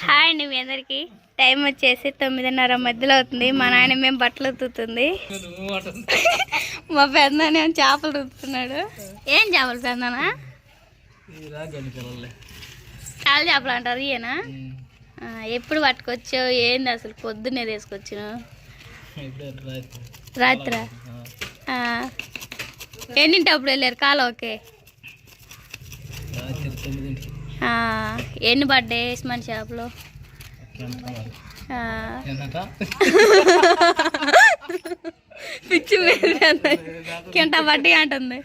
Hi అండి మీ అందరికి. Time వచ్చేసి 9:30 మధ్యలో అవుతుంది. మా నాయన మేము బట్టలు ఉతుకుతుంది. మా పెద్దనే చేపలు రుతున్నాడు. ఏం చేపలు పెద్దనా? కాలు చేపలు అంటారు ఇయేనా? ఎప్పుడు పట్టుకొచ్చావు? ఏంది అసలు పొద్దున్నే తీసుకొచ్చాను? రాత్రి ఎన్నింటి అప్పుడు వెళ్ళారు కాలు? ఓకే, ఎన్ని పడ్డాయి మన చేపలు? పిచ్చి కింట పడ్డాయి అంటుంది.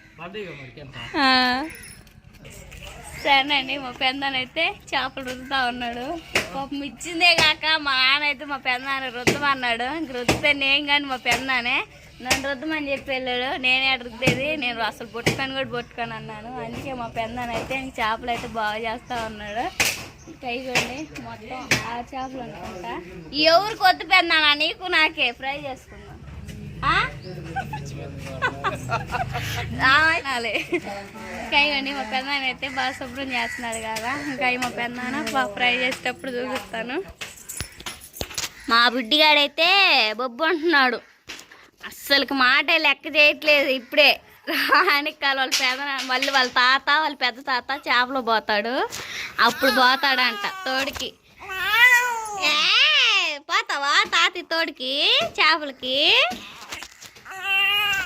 సరేనండి, మా పెద్దనైతే చేపలు రుద్దుతా ఉన్నాడు. పాపం ఇచ్చిందే కాక మా నాన్న అయితే మా పెద్దనాన్న రుద్దమన్నాడు. ఇంక రుద్దితే నేను కానీ మా పెద్దనానే నన్ను రుద్దమని చెప్పి వెళ్ళాడు. నేనే రుద్దేది, నేను అసలు బొట్టుకొని అన్నాను. అందుకే మా పెద్దనైతే చేపలు అయితే బాగా చేస్తా ఉన్నాడు. కైగొండి మొత్తం ఆ చేపలు అనుకుంటా. ఎవరికి వద్దు పెద్దనా, నీకు నాకే ఫ్రై చేసుకుందాం. కైగొండి మా పెద్దనాన్న అయితే బాగా శుభ్రం చేస్తున్నాడు కదా. ఇంకా మా పెద్దనాన్న బాగా ఫ్రై చేసేటప్పుడు చూపిస్తాను. మా బుడ్డిగాడైతే బొబ్బు అంటున్నాడు. అస్సలకి మాట లెక్క చేయట్లేదు. ఇప్పుడే రానికాల వాళ్ళ మళ్ళీ వాళ్ళ పెద్ద తాత చేపలు పోతాడు. అప్పుడు పోతాడంట తోడికి. పోతావా తాతి తోడికి చేపలకి?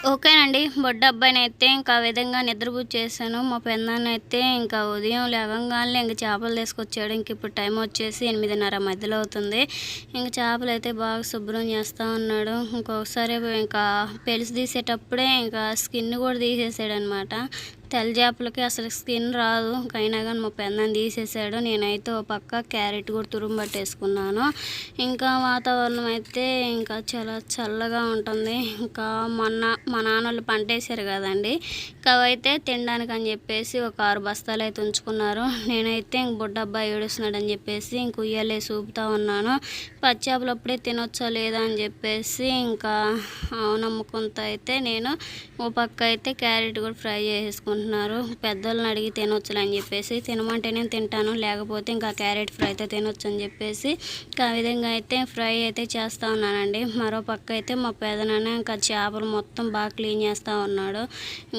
ఓకేనండి, బొడ్డ అబ్బాయిని అయితే ఇంకా విధంగా నిద్రపుచ్చేసాను. మా పెద్దనాన్న అయితే ఇంకా ఉదయం లేవగానే ఇంక చేపలు తీసుకొచ్చాడు. ఇంక ఇప్పుడు టైం వచ్చేసి 8:30 మధ్యలో అవుతుంది. ఇంక చేపలు అయితే బాగా శుభ్రం చేస్తూ ఉన్నాడు. ఇంకొకసారి ఇంకా పెలిసి తీసేటప్పుడే ఇంకా స్కిన్ కూడా తీసేసాడు అనమాట. తెల్ల చేపలకి అసలు స్కిన్ రాదు. అయినా కానీ మా పెద్దనాన్న తీసేసాడు. నేనైతే ఓ పక్క క్యారెట్ కూడా తురుము పట్టేసుకున్నాను. ఇంకా వాతావరణం అయితే ఇంకా చాలా చల్లగా ఉంటుంది. ఇంకా మా నాన్న వాళ్ళు పంట వేసారు కదండి. ఇంకా అవైతే తినడానికి అని చెప్పేసి ఒక 6 బస్తాలు అయితే ఉంచుకున్నారు. నేనైతే ఇంక బుడ్డబ్బాయి ఏడుస్తున్నాడు అని చెప్పేసి ఇంక ఉయ్యాలేసి ఊపుతా ఉన్నాను. పచ్చి చేపలు అప్పుడే తినొచ్చా లేదా అని చెప్పేసి ఇంకా నమ్మకంతో అయితే నేను ఓ పక్క అయితే క్యారెట్ కూడా ఫ్రై చేసేసుకుంటున్నారు. పెద్దోళ్ళని అడిగి తినొచ్చులే అని చెప్పేసి, తినమంటే నేను తింటాను, లేకపోతే ఇంకా క్యారెట్ ఫ్రై అయితే తినొచ్చు అని చెప్పేసి ఇంకా ఆ విధంగా అయితే ఫ్రై అయితే చేస్తూ ఉన్నానండి. మరో పక్క అయితే మా పెదనాన్న ఇంకా చేపలు మొత్తం బాగా క్లీన్ చేస్తూ ఉన్నాడు.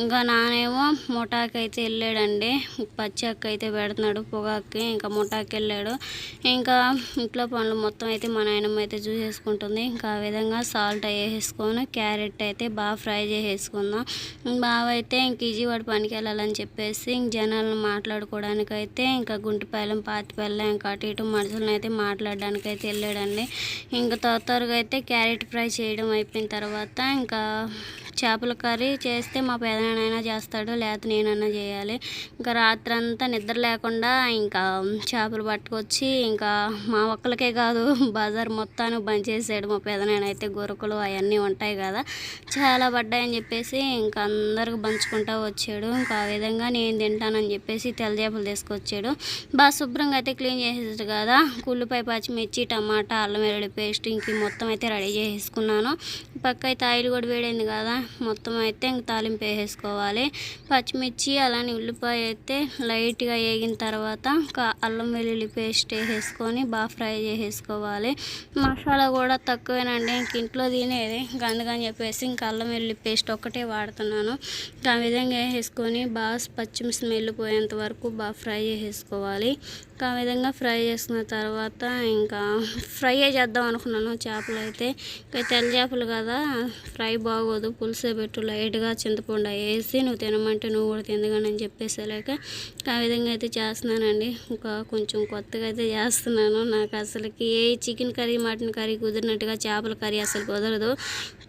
ఇంకా నానేమో ముఠాకి అయితే వెళ్ళాడండి. పచ్చి అక్క అయితే పెడుతున్నాడు పొగాకి. ఇంకా ముఠాకి వెళ్ళాడు. ఇంకా ఇంట్లో పనులు మొత్తం అయితే మా నాయనమ్మ అయితే చూసేసుకుంటుంది. ఇంకా ఆ విధంగా సాల్ట్ వేసేసుకొని క్యారెట్ అయితే బాగా ఫ్రై చేసేసుకుందాం. బావ అయితే ఇంక ఈజీవాడు పనికి వెళ్ళాలని చెప్పేసి ఇంక జనాలను మాట్లాడుకోవడానికి అయితే ఇంకా గుంటిపాలెం పాతిపల్లె ఇంకా అటు ఇటు మనుషులను అయితే మాట్లాడడానికి అయితే వెళ్ళాడండి. ఇంకా త్వరగా అయితే క్యారెట్ ఫ్రై చేయడం అయిపోయిన తర్వాత ఇంకా చేపల కర్రీ చేస్తే మా పెదనాన్న చేస్తాడు, లేకపోతే నేనన్నా చేయాలి. ఇంకా రాత్రి అంతా నిద్ర లేకుండా ఇంకా చేపలు పట్టుకొచ్చి ఇంకా మా ఒక్కరికే కాదు బజార్ మొత్తానికి బంచేసాడు మా పెదనాన్న అయితే. గొరకలు అవన్నీ ఉంటాయి కదా, చాలా పడ్డాయని చెప్పేసి ఇంకా అందరికి పంచుకుంటూ వచ్చాడు. ఇంకా ఆ విధంగా నేను తింటానని చెప్పేసి తెల్ల చేపలు తీసుకొచ్చాడు. బాగా శుభ్రంగా అయితే క్లీన్ చేసేసాడు కదా. ఉల్లిపాయ, పచ్చిమిర్చి, టమాటా, అల్లం వెల్లుల్లి పేస్ట్ ఇంక మొత్తం అయితే రెడీ చేసేసుకున్నాను. పక్క అయితే ఆయిల్ కూడా వేడైంది కదా, మొత్తం అయితే ఇంక తాలింపు వేసేసుకోవాలి. పచ్చిమిర్చి అలానే ఉల్లిపాయ అయితే లైట్గా వేగిన తర్వాత ఇంకా అల్లం వెల్లుల్లి పేస్ట్ వేసేసుకొని బాగా ఫ్రై చేసేసుకోవాలి. మసాలా కూడా తక్కువేనండి, ఇంక ఇంట్లో తినేది. ఇంకా అందుకని చెప్పేసి ఇంకా అల్లం వెల్లుల్లి పేస్ట్ ఒక్కటే వాడుతున్నాను. ఇంకా ఆ విధంగా వేసేసుకొని బాగా పచ్చి స్మెల్ పోయేంత వరకు బాగా ఫ్రై చేసేసుకోవాలి. ఇంకా ఆ విధంగా ఫ్రై చేసుకున్న తర్వాత ఇంకా ఫ్రై చేద్దాం అనుకున్నాను చేపలు అయితే. ఇంకా తెల్ల చేపలు కదా, ఫ్రై బాగోదు, పులుసే పెట్టు, లైట్గా చింతపండు వేసి నువ్వు తినమంటే నువ్వు కూడా తిందుగాని అని చెప్పేసేలాక ఆ విధంగా అయితే చేస్తున్నానండి. ఇంకా కొంచెం కొత్తగా అయితే చేస్తున్నాను. నాకు అసలుకి ఏ చికెన్ కర్రీ, మటన్ కర్రీ కుదిరినట్టుగా చేపల కర్రీ అసలు కుదరదు.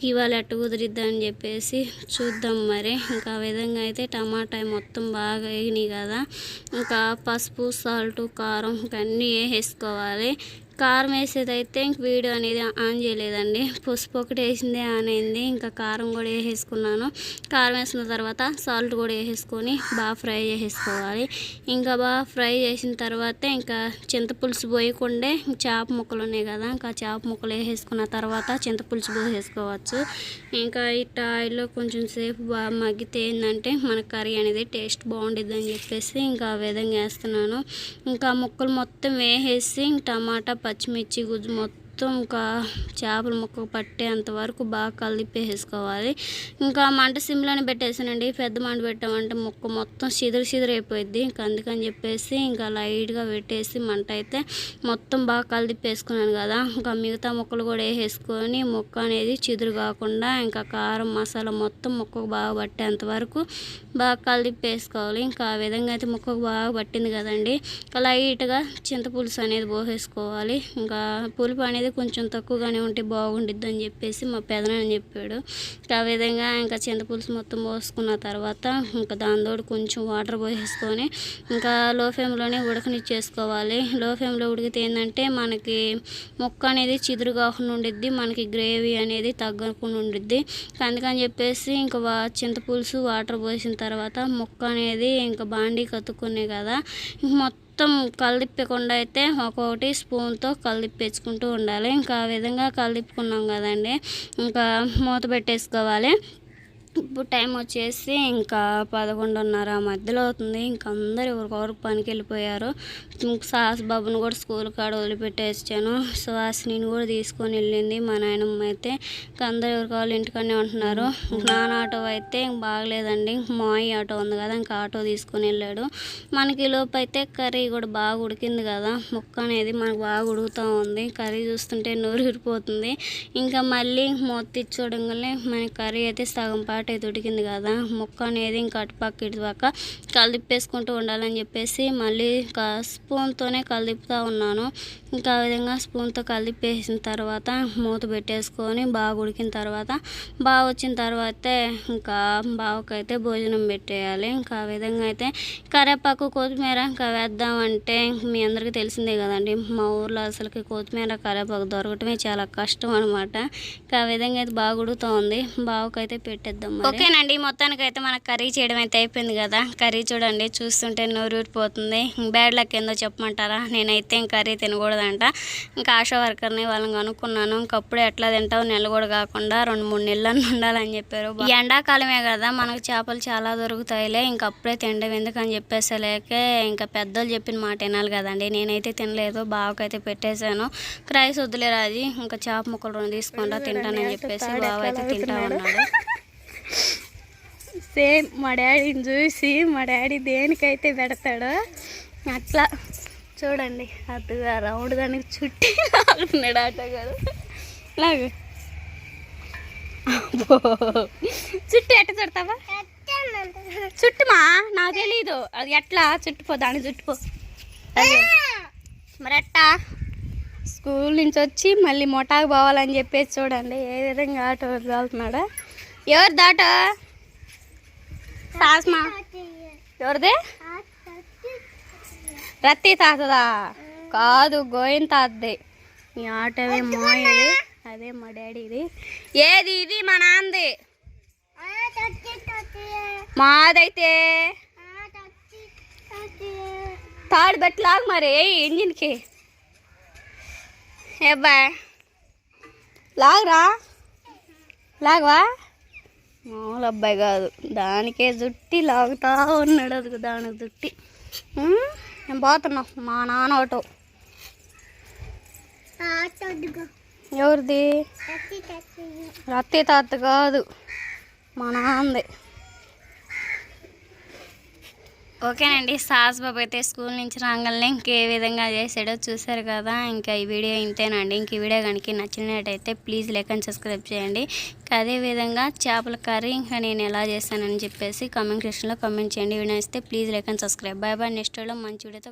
ఇవాళ ఎట్ట కుదిరిద్దా అని చెప్పేసి చూద్దాం మరి. ఇంకా ఆ విధంగా అయితే టమాటా మొత్తం బాగా వేగినాయి కదా, ఇంకా పసుపు, సాల్ట్, కారం అన్నీ వేసేసుకోవాలి. కారం వేసేది అయితే ఇంక వీడియో అనేది ఆన్ చేయలేదండి. పసుపు ఒకటి వేసిందే ఆన్ అయింది. ఇంకా కారం కూడా వేసేసుకున్నాను. కారం వేసిన తర్వాత సాల్ట్ కూడా వేసేసుకొని బాగా ఫ్రై చేసేసుకోవాలి. ఇంకా బాగా ఫ్రై చేసిన తర్వాత ఇంకా చింతపులుసు పోయకుండే చేప ముక్కలు ఉన్నాయి కదా, ఇంకా చేప ముక్కలు వేసేసుకున్న తర్వాత చింతపులుసు పోసేసుకోవచ్చు. ఇంకా ఇట్లా ఆయిల్లో కొంచెం సేపు బాగా మగ్గితే ఏంటంటే మన కర్రీ అనేది టేస్ట్ బాగుండిద్ది అని చెప్పేసి ఇంకా ఆ విధంగా వేస్తున్నాను. ఇంకా ముక్కలు మొత్తం వేసేసి టమాటా పచ్చిమిర్చి గుజ్జు మొత్తం ఇంకా చేపల ముక్కకు పట్టేంత వరకు బాగా కలిపేసుకోవాలి. ఇంకా మంట సిమ్లోనే పెట్టేసానండి. పెద్ద మంట పెట్టామంటే ముక్క మొత్తం చిదురు అయిపోయింది. ఇంకా అందుకని చెప్పేసి ఇంకా లైట్గా పెట్టేసి మంట అయితే మొత్తం బాగా కలిపేసుకున్నాను కదా. ఇంకా మిగతా ముక్కలు కూడా వేసేసుకొని ముక్క అనేది చిదురు కాకుండా ఇంకా కారం మసాలా మొత్తం ముక్కకు బాగా పట్టేంత వరకు బాగా కలిపేసుకోవాలి. ఇంకా ఆ విధంగా అయితే ముక్కకు బాగా పట్టింది కదండి. ఇంకా లైట్గా చింతపులుసు అనేది పోసేసుకోవాలి. ఇంకా పులుపు అనేది కొంచెం తక్కువగానే ఉంటే బాగుండిద్ది అని చెప్పేసి మా పెదనాన్న చెప్పాడు. ఆ విధంగా ఇంకా చింతపులుసు మొత్తం పోసుకున్న తర్వాత ఇంకా దానితో కొంచెం వాటర్ పోసేసుకొని ఇంకా లో ఫ్లేమ్లోనే ఉడకనిచ్చేసుకోవాలి. లో ఫ్లేమ్లో ఉడికితే ఏంటంటే మనకి ముక్క అనేది చిదురు కాకుండా ఉండిద్ది, మనకి గ్రేవీ అనేది తగ్గకుండా ఉండిద్ది. అందుకని చెప్పేసి ఇంకా చింతపులుసు వాటర్ పోసిన తర్వాత ముక్క అనేది ఇంకా బాండీ కత్తుకునే కదా, మొత్తం కలిదిప్పకుండా అయితే ఒక్కొక్కటి స్పూన్తో కలిదిప్పేసుకుంటూ ఉండాలి. ఇంకా ఆ విధంగా కలిదిప్పుకున్నాం కదండి. ఇంకా మూత పెట్టేసుకోవాలి. ఇప్పుడు టైం వచ్చేసి ఇంకా 11:30 మధ్యలో అవుతుంది. ఇంకా అందరు ఎవరికొరకు పనికి వెళ్ళిపోయారు. సాస్ బాబుని కూడా స్కూల్ కాడ వదిలిపెట్టేసాను. సుహాసిని కూడా తీసుకొని వెళ్ళింది మా నాయనమ్మ అయితే. ఇంకా అందరు ఎవరికాళ్ళు ఇంటికనే ఉంటున్నారు. నాన్న ఆటో అయితే బాగలేదండి. మాయి ఆటో ఉంది కదా, ఇంకా ఆటో తీసుకొని వెళ్ళాడు. మనకి లోపు అయితే కర్రీ కూడా బాగా ఉడికింది కదా, ముక్క అనేది మనకు బాగా ఉడుకుతూ ఉంది. కర్రీ చూస్తుంటే నోరు ఊరిపోతుంది. ఇంకా మళ్ళీ మూత చూడంగానే మన కర్రీ అయితే సగం అయితే ఉడికింది కదా. ముక్క అనేది ఇంకా అటుపక్క ఇటుపక్క కలిపేసుకుంటూ ఉండాలని చెప్పేసి మళ్ళీ ఇంకా స్పూన్తోనే కలిపుతూ ఉన్నాను. ఇంకా ఆ విధంగా స్పూన్తో కలిపేసిన తర్వాత మూత పెట్టేసుకొని బాగా ఉడికిన తర్వాత బాగా వచ్చిన తర్వాత ఇంకా బావకైతే భోజనం పెట్టేయాలి. ఇంకా ఆ విధంగా అయితే కరివేపాకు కొత్తిమీర ఇంకా వేద్దామంటే మీ అందరికీ తెలిసిందే కదండి, మా ఊర్లో అసలుకి కొత్తిమీర కరివేపాకు దొరకటమే చాలా కష్టం అనమాట. ఇంకా ఆ విధంగా అయితే బాగా ఉడుకుతూ ఉంది. బావకైతే పెట్టేద్దాం. ఓకేనండి, మొత్తానికి అయితే మన కర్రీ చేయడం అయితే అయిపోయింది కదా. కర్రీ చూడండి, చూస్తుంటే నోరు ఊరిపోతుంది. బ్యాడ్ లక్ ఏందో చెప్పమంటారా, నేనైతే కర్రీ తినకూడదంట. ఇంకా ఆశా వర్కర్ని వాళ్ళని కనుక్కున్నాను. ఇంకప్పుడే ఎట్లా తింటావు, నెల కూడా కాకుండా 2-3 నెలలు ఉండాలని చెప్పారు. ఈ ఎండాకాలమే కదా మనకు చేపలు చాలా దొరుకుతాయిలే, ఇంకప్పుడే తినడం ఎందుకని చెప్పేసలేక ఇంకా పెద్దలు చెప్పిన మాట వినాలి కదండి. నేనైతే తినలేదు, బావకైతే పెట్టేశాను. రైస్ వద్దులే రాజీ, ఇంకా చేప ముక్కలు 2 తీసుకుంటా తింటానని చెప్పేసి బావ అయితే తింటా ఉన్నాడు. సేమ్ మా డాడీని చూసి మా డాడీ దేనికైతే పెడతాడో అట్లా చూడండి, అటుగా రౌండ్ దానికి చుట్టి లాగుతున్నాడు ఆటోగాడు. లాగు చుట్టి ఎట్ట చుడతావా? చుట్టుమా, నాకు తెలీదు అది ఎట్లా చుట్టుపో, దాన్ని చుట్టుపో. మరి ఎట్టా స్కూల్ నుంచి వచ్చి మళ్ళీ మొటాకు పోవాలని చెప్పేసి చూడండి ఏ విధంగా ఆటో వెళ్తున్నాడా. ఎవరు దాట సాస్మా, ఎవరిదే? రత్తి తాతదా? కాదు, గోయిన్ తాతదే. ఈ ఆటోవే మోయేది, అదే మా డాడీది. ఏది ఇది? మా నాన్నది. మాదైతే తాడు బెట్టలాగు మరి ఇంజిన్కి. ఏ బాయ్ లాగరా, లాగవా? మామూలు అబ్బాయి కాదు, దానికే జుట్టి లాగుతా ఉన్నాడు. అది దానికి జుట్టి. నేను పోతున్నా మా నాన్న ఆటో. ఎవరిది? రత్తి తాత కాదు, మా నాన్నది. ఓకేనండి, సాస్ బాబు అయితే స్కూల్ నుంచి రాగానే ఇంకే విధంగా చేసాడో చూసారు కదా. ఇంకా ఈ వీడియో ఇంతేనండి. ఇంక ఈ వీడియో కనుక నచ్చినట్టయితే ప్లీజ్ లైక్ అండ్ సబ్స్క్రైబ్ చేయండి. ఇంకా అదేవిధంగా చేపల కర్రీ ఇంకా నేను ఎలా చేస్తానని చెప్పేసి కామెంట్ సెక్షన్లో కామెంట్ చేయండి. వీడియో నచ్చితే please like and subscribe. Bye bye. Next వీడియోలో మంచి వీడియోతో